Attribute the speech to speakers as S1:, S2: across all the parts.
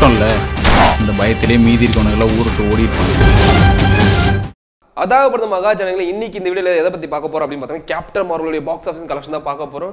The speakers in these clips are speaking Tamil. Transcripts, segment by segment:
S1: வந்துட்டோம்ல, இந்த பயத்திலே மீதி இருக்கவனுங்கெல்லாம் ஊருட்டு ஓடிட்டு.
S2: அதாவது மகாஜனங்களை இன்னைக்கு இந்த வீடியோல எதை பத்தி பார்க்க போறோம் அப்படின்னு பார்த்தீங்கன்னா கேப்டன் மார்வலுடைய பாக்ஸ் ஆஃபீஸ் கலெக்ஷன் தான் பார்க்க போறோம்.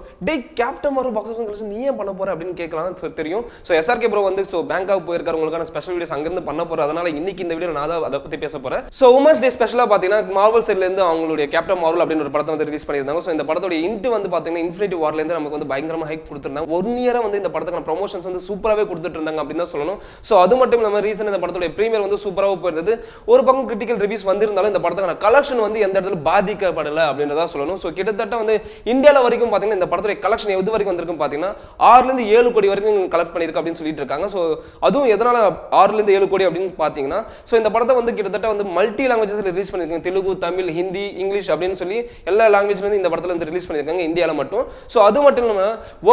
S2: Captain Marvel box office collection நீ ஏன் பண்ண போற அப்படின்னு கேட்கலாம் தெரியும். ஸோ SRK ப்ரோ வந்து பேங்காக் போயிருக்காருங்களுக்கான ஸ்பெஷல் வீடியோஸ் அங்கிருந்து பண்ண போறோம். அதனால இன்னைக்கு இந்த வீடியோ நான் அதை பத்தி பேச போறேன். ஸோ உமன்ஸ் டே ஸ்பெஷலா பாத்தீங்கன்னா மார்வல் சைட்ல இருந்து அவங்களுடைய கேப்டன் மார்வல் அப்படின்னு ஒரு படத்தை வந்து ரிலீஸ் பண்ணியிருந்தாங்க. ஸோ இந்த படத்தோட இன்ட்டு வந்து பாத்தீங்கன்னா இன்ஃபினிட்டி வார்ல இருந்து நமக்கு வந்து பயங்கரமா ஹைப் கொடுத்துருந்தாங்க. 1 இயரா வந்து இந்த படத்துக்கான ப்ரொமோஷன்ஸ் வந்து சூப்பராகவே கொடுத்துட்டு இருந்தாங்க அப்படின்னு தான் சொல்லணும். ஸோ அது மட்டும் இல்லாமல் ரீசன் இந்த படத்தோட பிரீமியர் வந்து சூப்பராக போயிருந்தது. ஒரு பக்கம் கிரிட்டிக்கல் ரிவ்யூஸ் வந்திருந்தாலும் இந்த படத்துக்கான கலெக்ஷன் வந்து எந்த இடத்துல பாதிக்கப்படல அப்படின்றத சொல்லணும். சோ கிட்டத்தட்ட வந்து இந்தியால வரைக்கும் பாத்தீங்கன்னா இந்த படத்தோட கலெக்ஷன் எது வரைக்கும் வந்திருக்கும் பாத்தீங்கன்னா 6 ல இருந்து 7 கோடி வரைக்கும் கலெக்ட் பண்ணிருக்கு அப்படின்னு சொல்லிட்டு இருக்காங்க. சோ அதுவும் எதனால 6 ல இருந்து 7 கோடி அப்படின்னு பாத்தீங்கன்னா சோ இந்த படத்தை வந்து கிட்டத்தட்ட வந்து மல்டி லாங்குவேஜஸ்ல ரிலீஸ் பண்ணிருக்காங்க. தெலுங்கு, தமிழ், ஹிந்தி, இங்கிலீஷ் அப்படின்னு சொல்லி எல்லா லாங்குவேஜ்ல இருந்து இந்த படத்துல வந்து ரிலீஸ் பண்ணிருக்காங்க இந்தியால மட்டும். சோ அது மட்டும் இல்லாம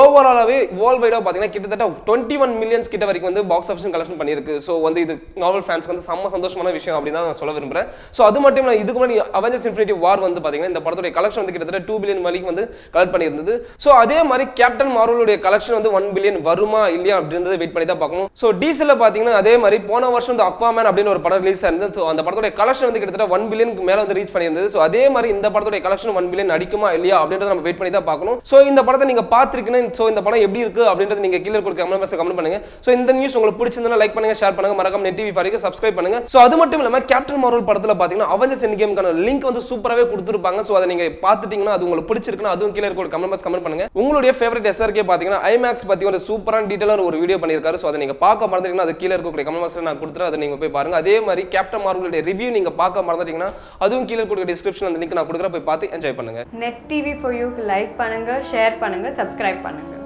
S2: ஓவராலாவே வேர்ல்ட் வைடா பாத்தீங்கன்னா கிட்டத்தட்ட 21 மில்லியன்ஸ் கிட்ட வரைக்கும் வந்து பாக்ஸ் ஆஃபீஸ் கலெக்ஷன் பண்ணிருக்கு. சோ வந்து இது நாவல் ஃபேன்ஸ்க்கு வந்து செம்ம சந்தோஷமான விஷயம் அப்படின்னு தான் சொல்ல விரும்புறேன். சோ அது மட்டும் இல்ல இதுக்கு முன்னாடி அவெஞ்சர்ஸ் இன்ஃபினிட்டி வார் வந்து பாத்தீங்கன்னா இந்த படத்தோட கலெக்ஷன் வந்து கிட்டத்தட்ட 2 பில்லியன் வரைக்கும் வந்து கலெக்ட் பண்ணியிருந்தது. சோ அதே மாதிரி கேப்டன் மார்வலுடைய கலெக்ஷன் வந்து 1 பில்லியன் வருமா இல்லையா அப்படின்றத வெயிட் பண்ணி தான் பார்க்கணும். சோ டீசல்ல பாத்தீங்கன்னா அதே மாதிரி போன வருஷம் வந்து அக்வாமேன் அப்படின்னு ஒரு படம் ரிலீஸ் ஆயிருந்தது. சோ அந்த படத்தோட கலெக்ஷன் வந்து கிட்டத்தட்ட 1 பில்லியனுக்கு மேல வந்து ரீச் பண்ணியிருந்தது. சோ அதே மாதிரி இந்த படத்தோட கலெக்ஷன் 1 பில்லியன் அடிக்குமா இல்லையா அப்படின்றத நம்ம வெயிட் பண்ணி தான் பார்க்கணும். சோ இந்த படத்தை நீங்க பாத்திருக்கீங்கன்னா சோ இந்த படம் எப்படி இருக்கு அப்படின்றத நீங்க கீழ இருக்க கமெண்ட் பாக்ஸ்ல கமெண்ட் பண்ணுங்க. சோ இந்த நியூஸ் உங்களுக்கு பிடிச்சிருந்தா லைக் பண்ணுங்க, ஷேர் பண்ணுங்க, மறக்காம நெட் டிவி ஃபாரிக்கு சப்ஸ்கிரைப் பண்ணுங்க. சோ அது மட்டும் இல்லாம கேப்டன் மார்வல் படத்துல பாத்தீங்கன்னா அவெஞ்சர்ஸ் எண்ட் கேம்க்கான லிங்க் வந்து சூப்பராகவே கொடுத்துருப்பாங்க. சோ அதை நீங்க பாத்துட்டீங்கன்னா அது உங்களுக்கு பிடிச்சிருக்குன்னா அதுவும் கீழ இருக்க கமெண்ட் பாக்ஸ் கமெண்ட் பண்ணுங்க. உங்களுடைய ஃபேவரட் SRK பாத்தீங்கன்னா ஐமேக்ஸ் பத்தி ஒரு சூப்பரான டீடைலா ஒரு வீடியோ பண்ணிருக்காரு. சோ அதை நீங்க பார்க்க மறந்துட்டீங்கன்னா அது கீழ இருக்க கமெண்ட் பாக்ஸ்ல நான் கொடுத்துறேன், அதை நீங்க போய் பாருங்க. அதே மாதிரி கேப்டன் மார்வலுடைய ரிவ்யூ நீங்க பார்க்க மறந்துட்டீங்கன்னா அதுவும் கீழ இருக்க டிஸ்கிரிப்ஷன் அந்த லிங்க் நான் கொடுக்குறேன், போய் பார்த்து என்ஜாய் பண்ணுங்க.
S3: Net TV for you like பண்ணுங்க, ஷேர் பண்ணுங்க, சப்ஸ்கிரைப் பண்ணுங்க.